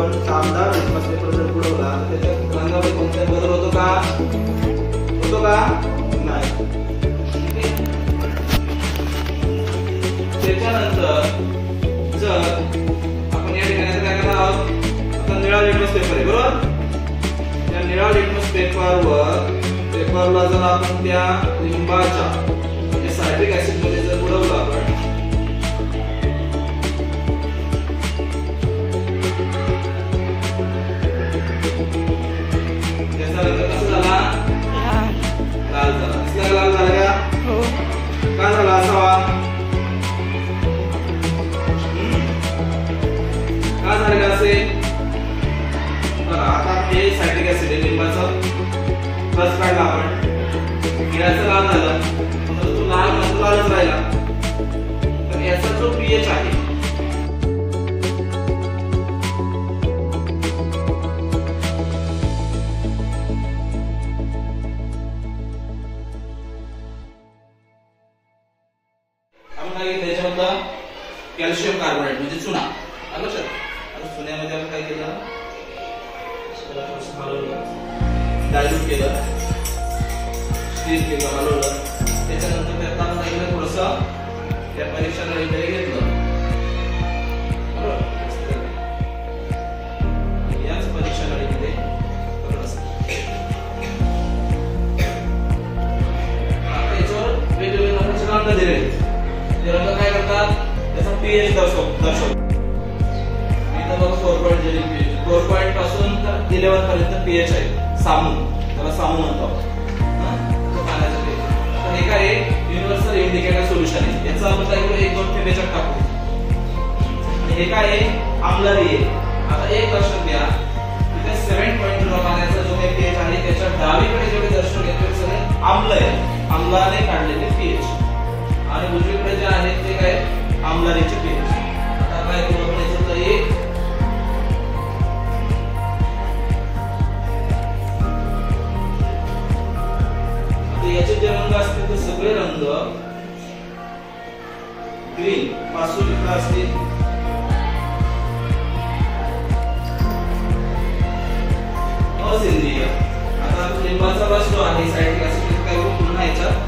आपण साधा litmus paper जर बुडवला तर त्याच्या रंगामध्ये कोणताही बदल होतो का? होतो का? नाही. त्याच्यानंतर जर आपण या ठिकाणी काय करणार आहोत, आता निळा लिटमस पेपर आहे बरोबर. या निळा लिटमस पेपरला जर आपण त्या लिंबाच्या म्हणजे सायट्रिक ऍसिड मध्ये जर बुडवलं आपण, याचा रंग कसा झाला? लाल झाला. दिसला लाल झाला का? हो. का झाला असावा? का झालं असेल? बघा आता हे सायट्रिक ऍसिड आहे, लिंबाचं रस काढला आपण, निळाचं लाल झालं, तर तो लालच राहिला. तर याचा जो पीएच आहे आपण काय घेतलं याच्यामधलं कॅल्शियम कार्बोनेट म्हणजे चुना. लक्षात. आता चुन्यामध्ये आपण काय केलं, डायल्यूट केलं, स्टील केलं, हलवलं. त्याच्यानंतर त्यात आपण काय केलं, थोडंसं त्या परीक्षा नळीमध्ये घेतलं. याच परीक्षा नळीमध्ये याच्यावर वेगवेगळे रंगाचे रंग दिले. ते रंग काय करतात, त्याचा पीएच दर्शवतात. इथं बघा 4.0 पीएच, 4 पासून तर 11 पर्यंत पीएच आहे. सामू, त्याला सामू म्हणतो पाण्याचं पीएच. तर हे काय युनिव्हर्सल इंडिकेटर सोल्युशन आहे. याचा आपण काय करू, 1-2 थेंब याच्यात टाकू. आणि हे काय आहे, आम्लरी आहे. आता एक लक्षात घ्या, इथे 7.0 पाण्याचा जो काही पीएच आहे त्याच्या डावीकडे जेवढे दर्शवून येते सगळे आम्ल आहे, आम्लाने काढलेले पीएच. आणि उजवीकडे जे आहेत ते काय, आम्लरीचे पीएच. आता काय करू आपण, याच्यातलं एक याचे जे रंग असतील ते सगळे रंग ग्रीन पासून इकडे असतील. असेंद्रिय. आता लिंबाचा रस जो आहे सायट्रिक ऍसिड काय करू, पुन्हा याच्यात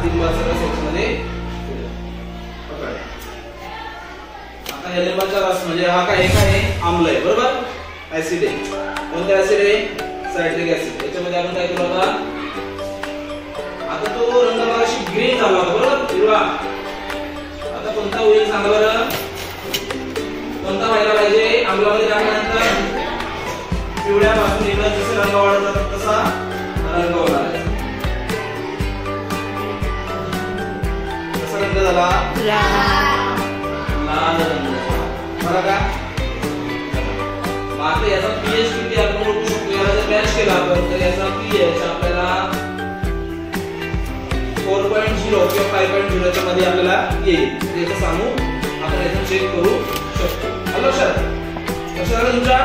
लिंबाचा रस याच्यामध्ये. आता या लिंबाचा रस म्हणजे हा काय आहे, आम्ल आहे बरोबर, ऍसिड आहे. कोणता ऍसिड आहे, सायट्रिक ऍसिड. याच्यामध्ये आपण काय केलं होता, आता तो रंग मगाशी ग्रीन झाला होता बरोबर, हिरवा. आता कोणता होईल सांगा बरं, कोणता व्हायला पाहिजे, आम्लामध्ये टाकल्यानंतर पिवळ्यापासून इकडे जसे रंग वाढत जातात तसा रंग होणार आहे. रंग झाला लाल रंग. बरं का? आता याचा पीएच किती आपण ओळखू शकतो, याला जर मॅच केला आपण तर याचा पीएच आपल्याला 4.0 किंवा 5.0 च्या मध्ये आपल्याला येईल. याचं सामू आपण यातून चेक करू शकतो. लक्षात तुमच्या